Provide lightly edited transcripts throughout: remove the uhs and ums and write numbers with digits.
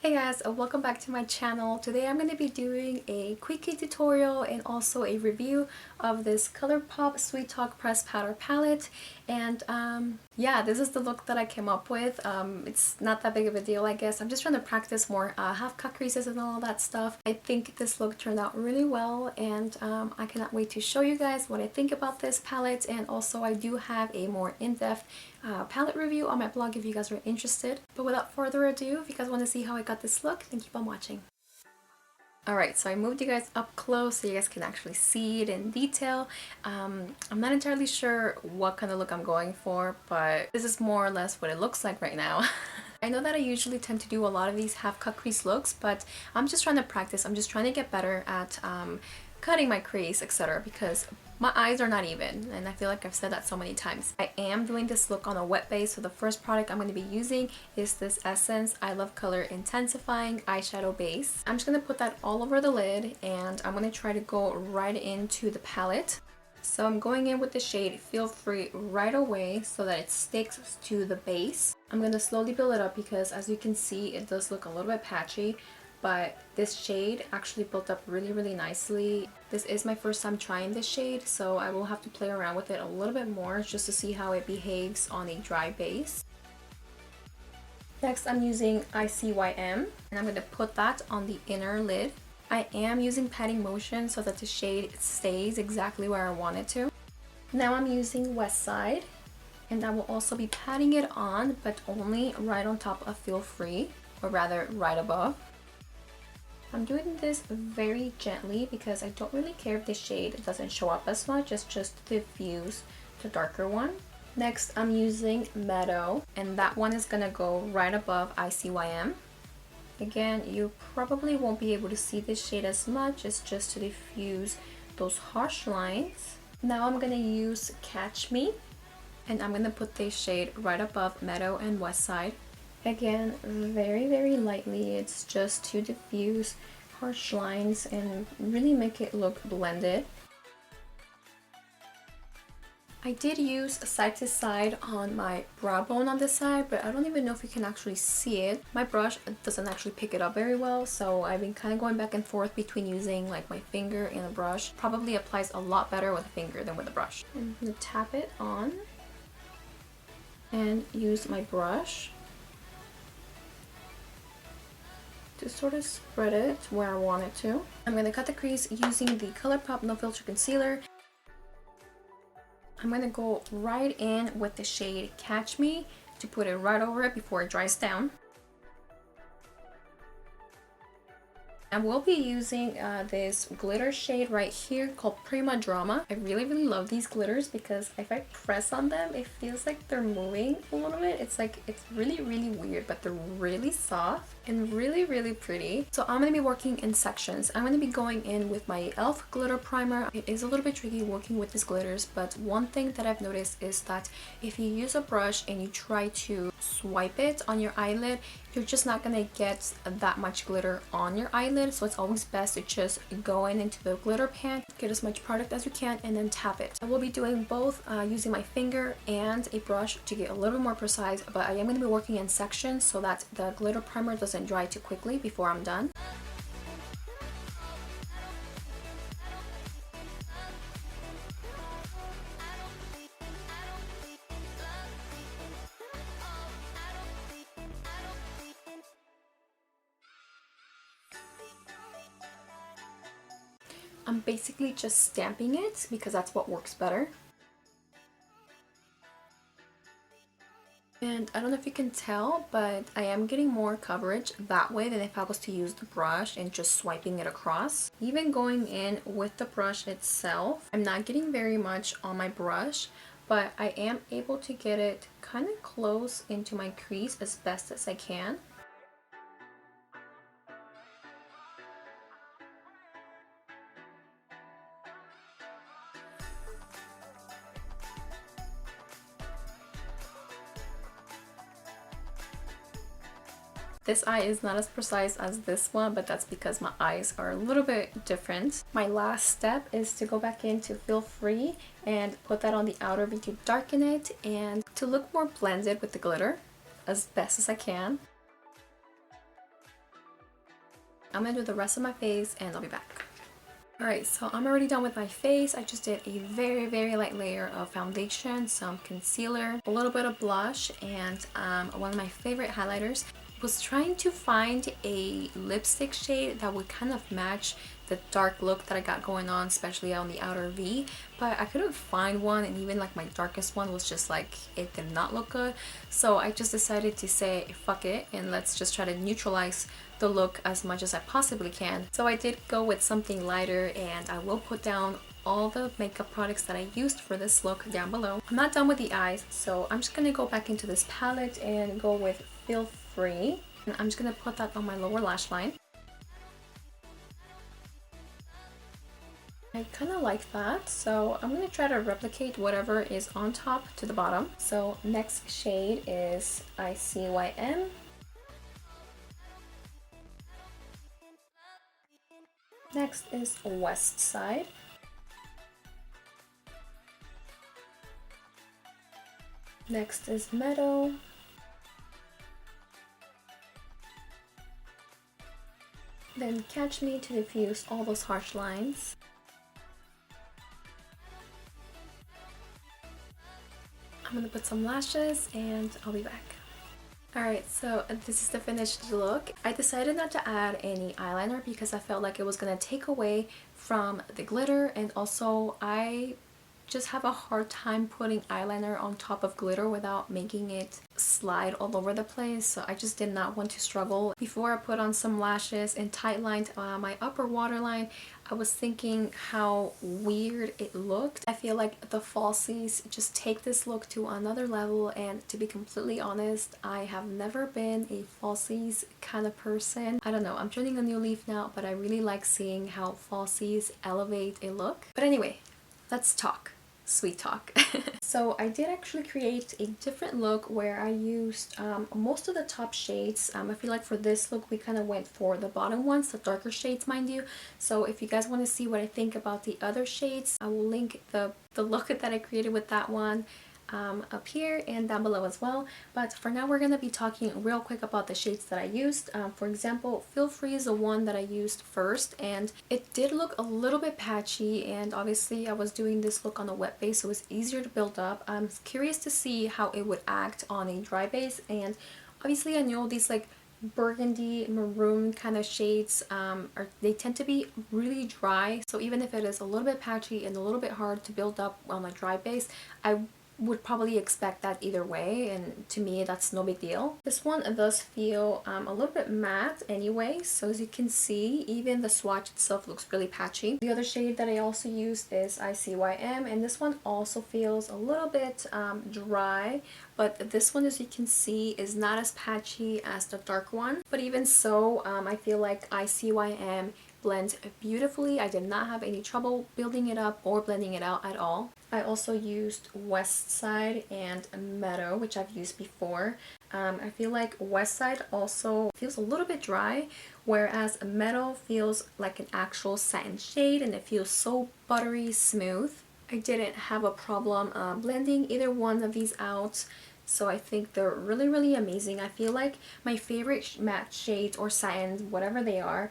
Hey guys, welcome back to my channel. Today I'm going to be doing a quickie tutorial and also a review of this ColourPop Sweet Talk Pressed Powder palette. And yeah, this is the look that I came up with. It's not that big of a deal, I guess. I'm just trying to practice more, have cut creases and all that stuff. I think this look turned out really well, and I cannot wait to show you guys what I think about this palette. And also I do have a more in-depth palette review on my blog if you guys are interested. But without further ado, if you guys want to see how I got this look, then keep on watching. Alright, so I moved you guys up close so you guys can actually see it in detail. I'm not entirely sure what kind of look I'm going for, but this is more or less what it looks like right now. I know that I usually tend to do a lot of these half cut crease looks, but I'm just trying to practice. I'm just trying to get better at cutting my crease, etc. because my eyes are not even, and I feel like I've said that so many times. I am doing this look on a wet base, so the first product I'm going to be using is this Essence I Love Color Intensifying eyeshadow base. I'm just going to put that all over the lid, and I'm going to try to go right into the palette. So I'm going in with the shade Feel Free right away so that it sticks to the base. I'm going to slowly build it up because, as you can see, it does look a little bit patchy. But this shade actually built up really nicely. This is my first time trying this shade, so I will have to play around with it a little bit more just to see how it behaves on a dry base. Next, I'm using ICYM, and I'm going to put that on the inner lid. I am using patting motion so that the shade stays exactly where I want it to. Now I'm using West Side, and I will also be patting it on, but only right on top of Feel Free, or rather right above. I'm doing this very gently because I don't really care if the shade doesn't show up as much, it's just to diffuse the darker one. Next, I'm using Meadow, and that one is gonna go right above ICYM. Again, you probably won't be able to see this shade as much, it's just to diffuse those harsh lines. Now I'm gonna use Catch Me, and I'm gonna put this shade right above Meadow and West Side. Again, very lightly, it's just to diffuse harsh lines and really make it look blended. I did use side to side on my brow bone on this side, but I don't even know if you can actually see it. My brush doesn't actually pick it up very well, so I've been kind of going back and forth between using like my finger and a brush. Probably applies a lot better with a finger than with a brush. I'm going to tap it on and use my brush to sort of spread it where I want it to. I'm going to cut the crease using the ColourPop No Filter Concealer. I'm going to go right in with the shade Catch Me to put it right over it before it dries down. I will be using this glitter shade right here called Prima Drama. I really love these glitters because if I press on them, it feels like they're moving a little bit. It's like, it's really weird, but they're really soft and really pretty. So I'm going to be working in sections. I'm going to be going in with my e.l.f. glitter primer. It is a little bit tricky working with these glitters, but one thing that I've noticed is that if you use a brush and you try to swipe it on your eyelid, you're just not going to get that much glitter on your eyelid. So it's always best to just go into the glitter pan, get as much product as you can, and then tap it. I will be doing both using my finger and a brush to get a little bit more precise, but I am going to be working in sections so that the glitter primer doesn't dry too quickly before I'm done. I'm basically just stamping it because that's what works better. And I don't know if you can tell, but I am getting more coverage that way than if I was to use the brush and just swiping it across. Even going in with the brush itself, I'm not getting very much on my brush, but I am able to get it kind of close into my crease as best as I can. This eye is not as precise as this one, but that's because my eyes are a little bit different. My last step is to go back in to Feel Free and put that on the outer V to darken it and to look more blended with the glitter as best as I can. I'm gonna do the rest of my face and I'll be back. Alright, so I'm already done with my face. I just did a very light layer of foundation, some concealer, a little bit of blush, and one of my favorite highlighters. Was trying to find a lipstick shade that would kind of match the dark look that I got going on, especially on the outer V, but I couldn't find one, and even like my darkest one was just like, it did not look good. So I just decided to say fuck it and let's just try to neutralize the look as much as I possibly can. So I did go with something lighter, and I will put down all the makeup products that I used for this look down below. I'm not done with the eyes, so I'm just gonna go back into this palette and go with Feel Free. And I'm just gonna put that on my lower lash line. I kind of like that, so I'm gonna try to replicate whatever is on top to the bottom. So next shade is ICYM. Next is West Side. Next is Meadow. Then Catch Me to diffuse all those harsh lines. I'm gonna put some lashes and I'll be back. Alright, so this is the finished look. I decided not to add any eyeliner because I felt like it was gonna take away from the glitter, and also I just have a hard time putting eyeliner on top of glitter without making it slide all over the place, so I just did not want to struggle. Before I put on some lashes and tightlined my upper waterline, I was thinking how weird it looked. I feel like the falsies just take this look to another level, and to be completely honest, I have never been a falsies kind of person. I don't know, I'm turning a new leaf now, but I really like seeing how falsies elevate a look. But anyway, let's talk. Sweet talk. So I did actually create a different look where I used most of the top shades. I feel like for this look we kind of went for the bottom ones, the darker shades, mind you. So if you guys want to see what I think about the other shades, I will link the look that I created with that one up here and down below as well. But for now we're going to be talking real quick about the shades that I used. For example, Feel Free is the one that I used first, and it did look a little bit patchy, and obviously I was doing this look on a wet base, so it was easier to build up. I'm curious to see how it would act on a dry base, and obviously I know these like burgundy maroon kind of shades they tend to be really dry, so even if it is a little bit patchy and a little bit hard to build up on a dry base, I would probably expect that either way, and to me that's no big deal. This one does feel a little bit matte anyway, so as you can see, even the swatch itself looks really patchy. The other shade that I also used is ICYM, and this one also feels a little bit dry, but this one, as you can see, is not as patchy as the dark one. But even so, I feel like ICYM blends beautifully. I did not have any trouble building it up or blending it out at all. I also used West Side and Meadow, which I've used before. I feel like West Side also feels a little bit dry, whereas Meadow feels like an actual satin shade, and it feels so buttery smooth. I didn't have a problem blending either one of these out. So I think they're really amazing. I feel like my favorite matte shades or satins, whatever they are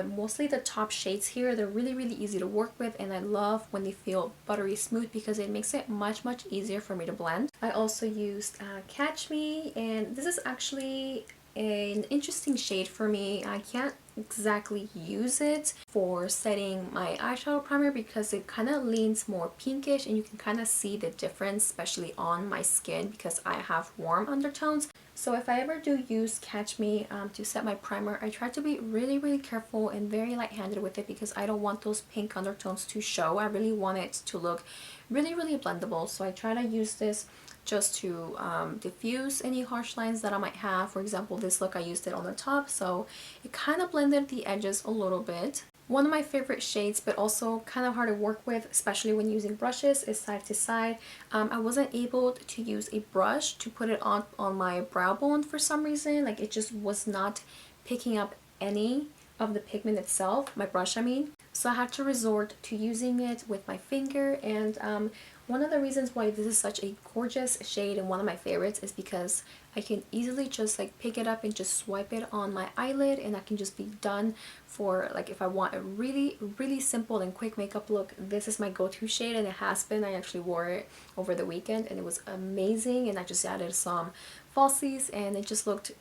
mostly the top shades here. They're really easy to work with, and I love when they feel buttery smooth because it makes it much easier for me to blend. I also used Catch Me, and this is actually an interesting shade for me. I can't exactly use it for setting my eyeshadow primer because it kind of leans more pinkish, and you can kind of see the difference, especially on my skin because I have warm undertones. So if I ever do use Catch Me to set my primer, I try to be really careful and very light-handed with it because I don't want those pink undertones to show. I really want it to look really blendable, so I try to use this just to diffuse any harsh lines that I might have. For example, this look I used it on the top, so it kind of blended the edges a little bit. One of my favorite shades, but also kind of hard to work with, especially when using brushes, is Side to Side. I wasn't able to use a brush to put it on my brow bone for some reason. Like, it just was not picking up any of the pigment itself, my brush I mean. So I had to resort to using it with my finger, and One of the reasons why this is such a gorgeous shade and one of my favorites is because I can easily just like pick it up and just swipe it on my eyelid, and I can just be done for like if I want a really simple and quick makeup look. This is my go-to shade, and it has been. I actually wore it over the weekend and it was amazing, and I just added some falsies and it just looked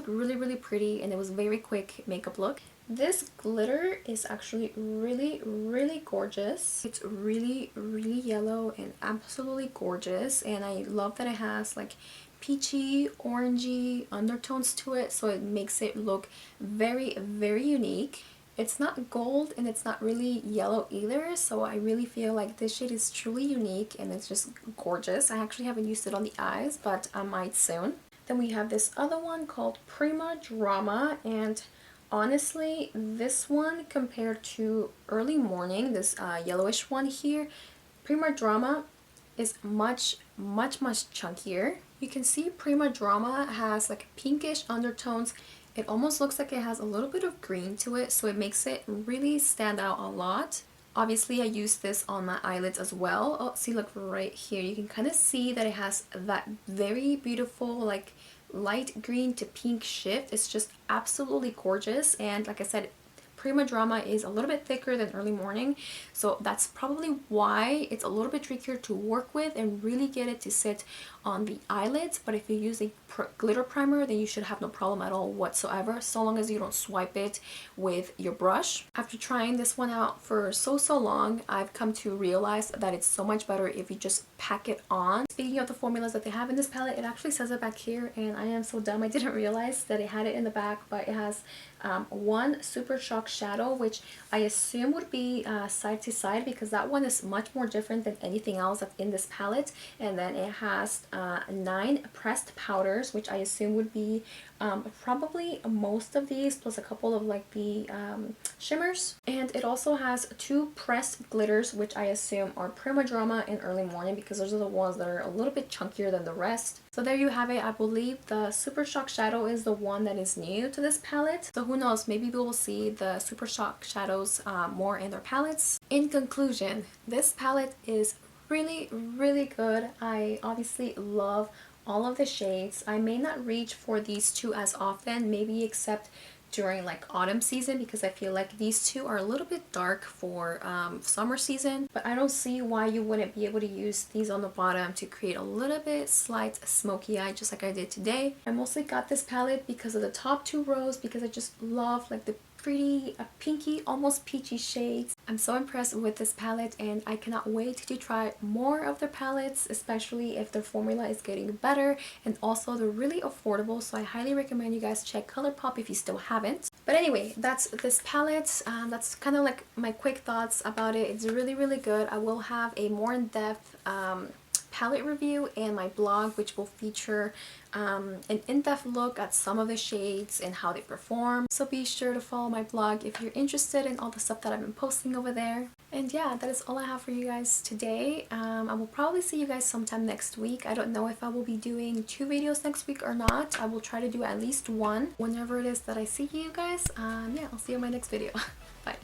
really pretty, and it was a very quick makeup look. This glitter is actually really gorgeous. It's really yellow and absolutely gorgeous, and I love that it has like peachy, orangey undertones to it, so it makes it look very unique. It's not gold and it's not really yellow either, so I really feel like this shade is truly unique and it's just gorgeous. I actually haven't used it on the eyes, but I might soon. Then we have this other one called Prima Drama, and honestly, this one compared to Early Morning, this yellowish one here, Prima Drama is much chunkier. You can see Prima Drama has like pinkish undertones. It almost looks like it has a little bit of green to it, so it makes it really stand out a lot. Obviously, I used this on my eyelids as well. Oh, see, look right here. You can kind of see that it has that very beautiful like light green to pink shift. It's just absolutely gorgeous, and like I said, Prima Drama is a little bit thicker than Early Morning, so that's probably why it's a little bit trickier to work with and really get it to sit on the eyelids. But if you use a glitter primer, then you should have no problem at all whatsoever, so long as you don't swipe it with your brush. After trying this one out for so long, I've come to realize that it's so much better if you just pack it on. Speaking of the formulas that they have in this palette, it actually says it back here, and I am so dumb I didn't realize that it had it in the back, but it has one Super Shock shadow, which I assume would be side to side, because that one is much more different than anything else that's in this palette. And then it has 9 pressed powders, which I assume would be probably most of these, plus a couple of like the shimmers. And it also has 2 pressed glitters, which I assume are Prima Drama and Early Morning, because those are the ones that are a little bit chunkier than the rest. So there you have it. I believe the Super Shock shadow is the one that is new to this palette. So who knows, maybe we will see the Super Shock shadows more in their palettes. In conclusion, this palette is really good. I obviously love all of the shades. I may not reach for these two as often, maybe except during like autumn season, because I feel like these two are a little bit dark for summer season, but I don't see why you wouldn't be able to use these on the bottom to create a little bit slight smoky eye, just like I did today. I mostly got this palette because of the top 2 rows, because I just love like the pretty pinky, almost peachy shades. I'm so impressed with this palette, and I cannot wait to try more of their palettes, especially if their formula is getting better, and also they're really affordable, so I highly recommend you guys check ColourPop if you still haven't. But anyway, that's this palette. That's kind of like my quick thoughts about it. It's really good. I will have a more in-depth palette review and my blog, which will feature an in-depth look at some of the shades and how they perform. So be sure to follow my blog if you're interested in all the stuff that I've been posting over there. And yeah, that is all I have for you guys today. I will probably see you guys sometime next week. I don't know if I will be doing 2 videos next week or not. I will try to do at least one whenever it is that I see you guys. Yeah, I'll see you in my next video. Bye.